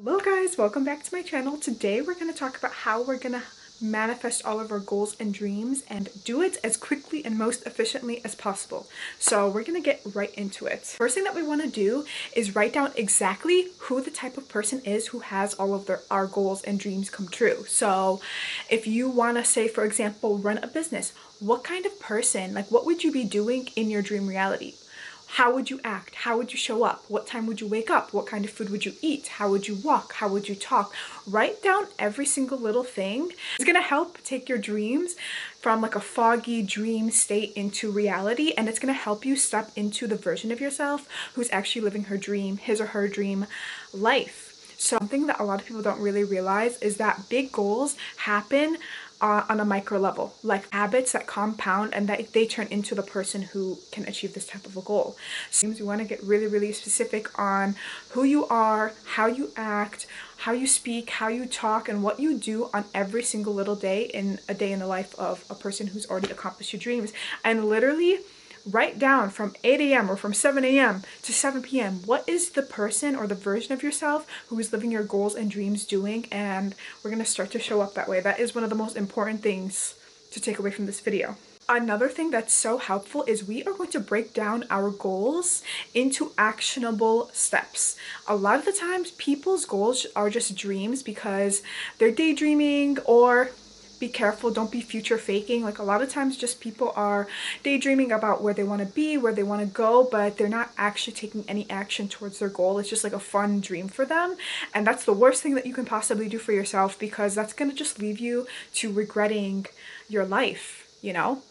Hello guys, welcome back to my channel. Today we're going to talk about how we're going to manifest all of our goals and dreams and do it as quickly and most efficiently as possible. So we're going to get right into it. First thing that we want to do is write down exactly who the type of person is who has all of our goals and dreams come true. So if you want to say, for example, run a business, what kind of person, like what would you be doing in your dream reality? How would you act? How would you show up? What time would you wake up? What kind of food would you eat? How would you walk? How would you talk? Write down every single little thing. It's gonna help take your dreams from like a foggy dream state into reality, and it's gonna help you step into the version of yourself who's actually living her dream, his or her dream life. So something that a lot of people don't really realize is that big goals happen on a micro level, like habits that compound and that they turn into the person who can achieve this type of a goal. So we want to get really specific on who you are, how you act, how you speak, how you talk, and what you do on every single little day in a day in the life of a person who's already accomplished your dreams. And literally write down from 8 a.m. or from 7 a.m. to 7 p.m. what is the person or the version of yourself who is living your goals and dreams doing, and we're going to start to show up that way. That is one of the most important things to take away from this video. Another thing that's so helpful is we are going to break down our goals into actionable steps. A lot of the times people's goals are just dreams because they're daydreaming, or be careful, don't be future faking. Like a lot of times just people are daydreaming about where they want to be, where they want to go, but they're not actually taking any action towards their goal. It's just like a fun dream for them, and that's the worst thing that you can possibly do for yourself, because that's going to just leave you to regretting your life.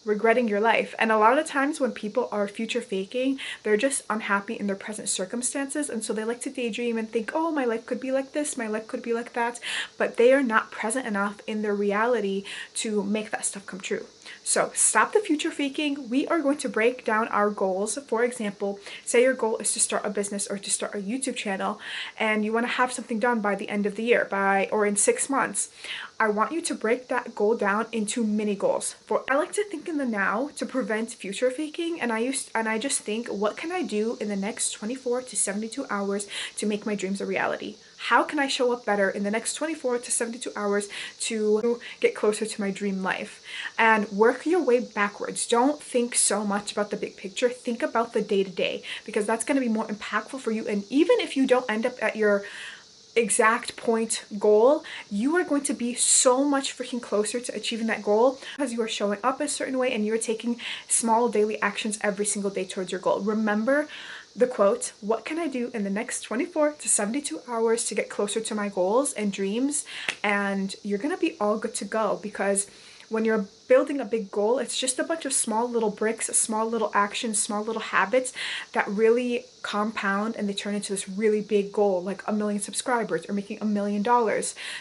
Regretting your life. And a lot of times when people are future faking, they're just unhappy in their present circumstances, and so they like to daydream and think, oh, my life could be like this, my life could be like that, but they are not present enough in their reality to make that stuff come true. So stop the future faking. We are going to break down our goals. For example, say your goal is to start a business or to start a YouTube channel, and you want to have something done by the end of the year, or in 6 months. I want you to break that goal down into mini goals. I like to think in the now to prevent future faking, and I just think, what can I do in the next 24 to 72 hours to make my dreams a reality? How can I show up better in the next 24 to 72 hours to get closer to my dream life? And work your way backwards. Don't think so much about the big picture. Think about the day-to-day, because that's going to be more impactful for you. And even if you don't end up at your exact point goal, you are going to be so much freaking closer to achieving that goal because you are showing up a certain way and you're taking small daily actions every single day towards your goal. Remember the quote, what can I do in the next 24 to 72 hours to get closer to my goals and dreams? And you're gonna be all good to go, because when you're building a big goal, it's just a bunch of small little bricks, small little actions, small little habits that really compound and they turn into this really big goal, like 1 million subscribers or making $1 million.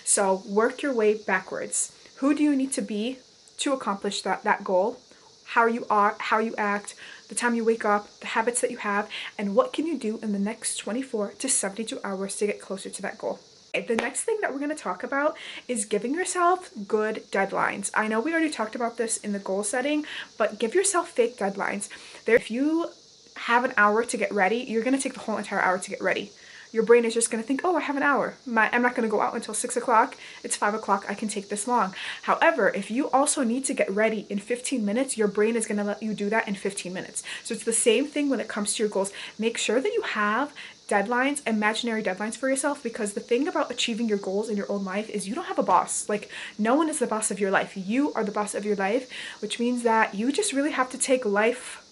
So work your way backwards. Who do you need to be to accomplish that goal? How you are, how you act, the time you wake up, the habits that you have, and what can you do in the next 24 to 72 hours to get closer to that goal. The next thing that we're going to talk about is giving yourself good deadlines. I know we already talked about this in the goal setting, but give yourself fake deadlines. If you have an hour to get ready, you're going to take the whole entire hour to get ready. Your brain is just going to think, oh, I have an hour. I'm not going to go out until 6 o'clock. It's 5 o'clock. I can take this long. However, if you also need to get ready in 15 minutes, your brain is going to let you do that in 15 minutes. So it's the same thing when it comes to your goals. Make sure that you have deadlines, imaginary deadlines for yourself, because the thing about achieving your goals in your own life is you don't have a boss. Like, no one is the boss of your life. You are the boss of your life, which means that you just really have to take life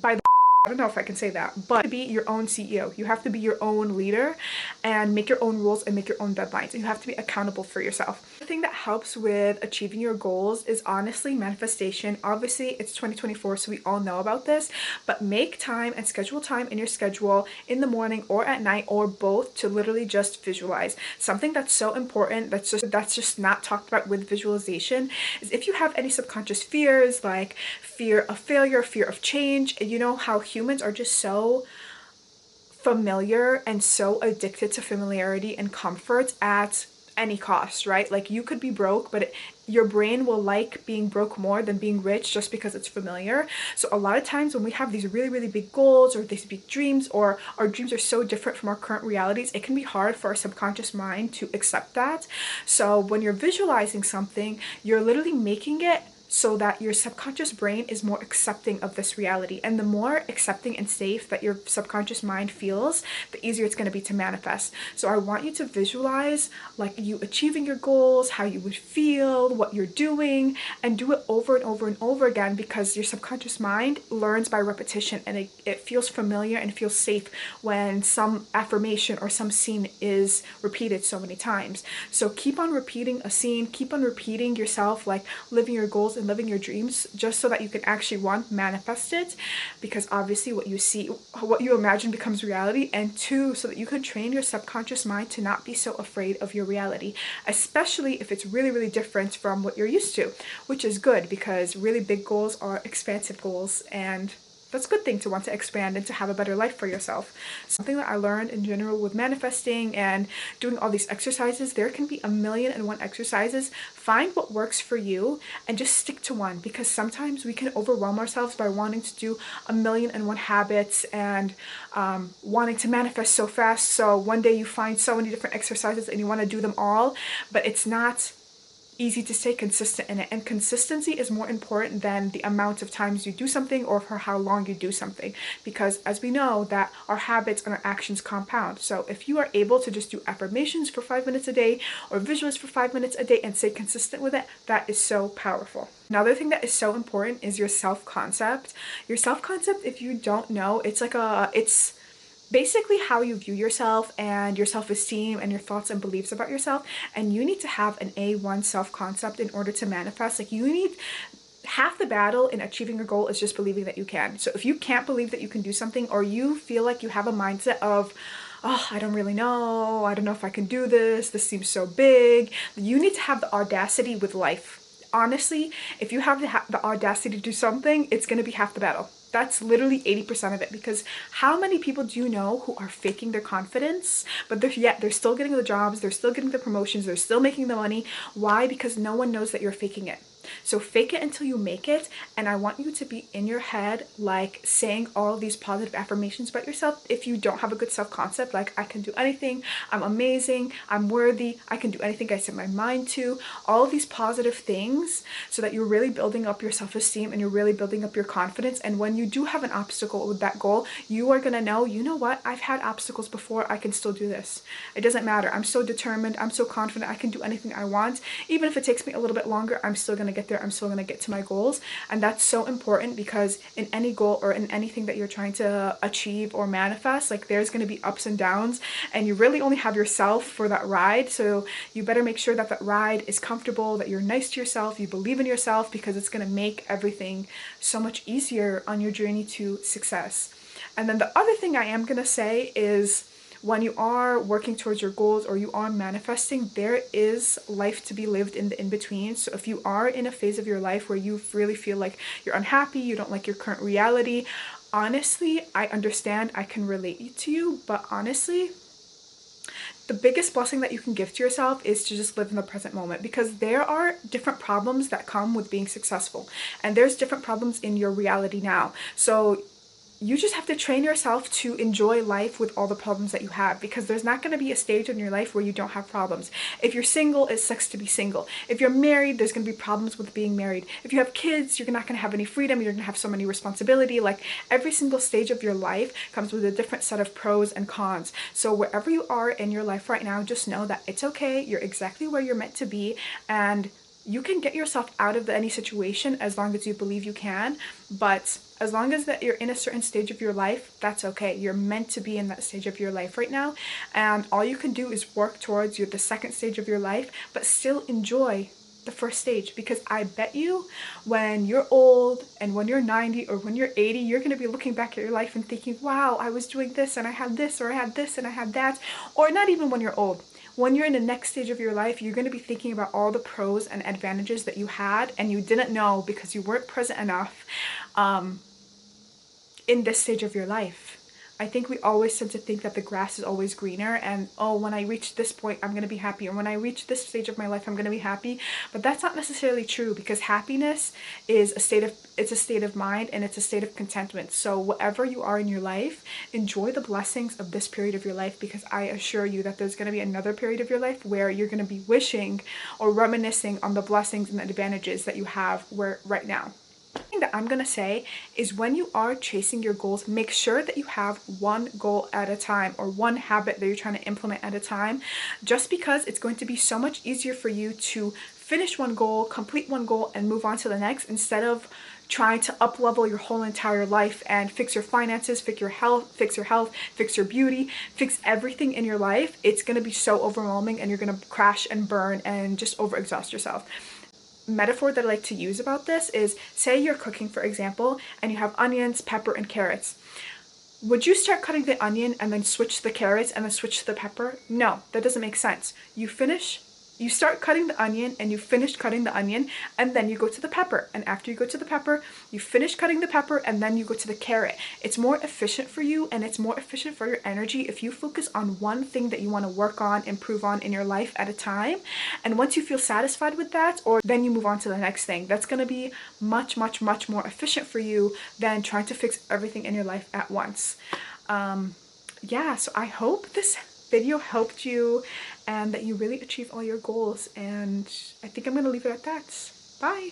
by the I don't know if I can say that, but to be your own CEO, you have to be your own leader and make your own rules and make your own deadlines. You have to be accountable for yourself. The thing that helps with achieving your goals is honestly manifestation. Obviously, it's 2024, so we all know about this, but make time and schedule time in your schedule in the morning or at night or both to literally just visualize. Something that's so important that's just not talked about with visualization is if you have any subconscious fears, like fear of failure, fear of change, you know how humans are just so familiar and so addicted to familiarity and comfort at any cost, right? Like you could be broke, but your brain will like being broke more than being rich just because it's familiar. So a lot of times when we have these really, really big goals or these big dreams, or our dreams are so different from our current realities, it can be hard for our subconscious mind to accept that. So when you're visualizing something, you're literally making it so that your subconscious brain is more accepting of this reality. And the more accepting and safe that your subconscious mind feels, the easier it's going to be to manifest. So I want you to visualize like you achieving your goals, how you would feel, what you're doing, and do it over and over and over again, because your subconscious mind learns by repetition, and it feels familiar and feels safe when some affirmation or some scene is repeated so many times. So keep on repeating a scene, keep on repeating yourself like living your goals and living your dreams, just so that you can actually, one, manifest it, because obviously what you see, what you imagine becomes reality, and two, so that you can train your subconscious mind to not be so afraid of your reality, especially if it's really, really different from what you're used to, which is good because really big goals are expansive goals, and that's a good thing to want to expand and to have a better life for yourself. Something that I learned in general with manifesting and doing all these exercises, there can be 1,000,001 exercises. Find what works for you and just stick to one, because sometimes we can overwhelm ourselves by wanting to do 1,000,001 habits and wanting to manifest so fast. So one day you find so many different exercises and you want to do them all, but it's not easy to stay consistent in it, and consistency is more important than the amount of times you do something or for how long you do something, because as we know that our habits and our actions compound. So if you are able to just do affirmations for 5 minutes a day or visualize for 5 minutes a day and stay consistent with it, that is so powerful. Another thing that is so important is your self-concept. Your self-concept, if you don't know, it's basically how you view yourself and your self-esteem and your thoughts and beliefs about yourself. And you need to have an A1 self-concept in order to manifest. Like you need, half the battle in achieving your goal is just believing that you can. So if you can't believe that you can do something, or you feel like you have a mindset of, oh, I don't really know, I don't know if I can do this seems so big, you need to have the audacity with life. Honestly, if you have the audacity to do something, it's going to be half the battle. That's literally 80% of it, because how many people do you know who are faking their confidence, but they're still getting the jobs, they're still getting the promotions, they're still making the money? Why? Because no one knows that you're faking it. So fake it until you make it. And I want you to be in your head, like saying all these positive affirmations about yourself. If you don't have a good self-concept, like I can do anything, I'm amazing, I'm worthy, I can do anything I set my mind to, all of these positive things, so that you're really building up your self-esteem and you're really building up your confidence. And when you do have an obstacle with that goal, you are gonna know, you know what, I've had obstacles before, I can still do this. It doesn't matter, I'm so determined, I'm so confident, I can do anything I want. Even if it takes me a little bit longer, I'm still gonna get there, I'm still gonna get to my goals. And that's so important, because in any goal or in anything that you're trying to achieve or manifest, like there's gonna be ups and downs, and you really only have yourself for that ride. So you better make sure that that ride is comfortable, that you're nice to yourself, you believe in yourself, because it's gonna make everything so much easier on your journey to success. And then the other thing I am gonna say is, when you are working towards your goals or you are manifesting, there is life to be lived in the in-between. So if you are in a phase of your life where you really feel like you're unhappy, you don't like your current reality, honestly, I understand, I can relate to you, but honestly, the biggest blessing that you can give to yourself is to just live in the present moment, because there are different problems that come with being successful, and there's different problems in your reality now. So you just have to train yourself to enjoy life with all the problems that you have, because there's not going to be a stage in your life where you don't have problems. If you're single, it sucks to be single. If you're married, there's going to be problems with being married. If you have kids, you're not going to have any freedom, you're going to have so many responsibility. Like every single stage of your life comes with a different set of pros and cons. So wherever you are in your life right now, just know that it's okay, you're exactly where you're meant to be, and you can get yourself out of any situation as long as you believe you can. But as long as that you're in a certain stage of your life, that's okay. You're meant to be in that stage of your life right now, and all you can do is work towards the second stage of your life, but still enjoy the first stage. Because I bet you when you're old and when you're 90 or when you're 80, you're going to be looking back at your life and thinking, wow, I was doing this and I had this, or I had this and I had that. Or not even when you're old, when you're in the next stage of your life, you're going to be thinking about all the pros and advantages that you had and you didn't know because you weren't present enough in this stage of your life. I think we always tend to think that the grass is always greener, and oh, when I reach this point I'm going to be happy, or when I reach this stage of my life I'm going to be happy. But that's not necessarily true, because happiness is a state of mind, and it's a state of contentment. So whatever you are in your life, enjoy the blessings of this period of your life, because I assure you that there's going to be another period of your life where you're going to be wishing or reminiscing on the blessings and the advantages that you have right now. Thing that I'm gonna say is, when you are chasing your goals, make sure that you have one goal at a time, or one habit that you're trying to implement at a time, just because it's going to be so much easier for you to finish one goal, complete one goal, and move on to the next, instead of trying to up level your whole entire life and fix your finances, fix your health, fix your beauty, fix everything in your life. It's gonna be so overwhelming, and you're gonna crash and burn and just overexhaust yourself. Metaphor that I like to use about this is, say you're cooking, for example, and you have onions, pepper, and carrots. Would you start cutting the onion and then switch to the carrots and then switch to the pepper? No, that doesn't make sense. You start cutting the onion and you finish cutting the onion, and then you go to the pepper. And after you go to the pepper, you finish cutting the pepper, and then you go to the carrot. It's more efficient for you, and it's more efficient for your energy if you focus on one thing that you want to work on, improve on in your life at a time. And once you feel satisfied with that, or then you move on to the next thing. That's going to be much, much, much more efficient for you than trying to fix everything in your life at once. Yeah, so I hope this video helped you and that you really achieve all your goals, and I think I'm going to leave it at that. Bye!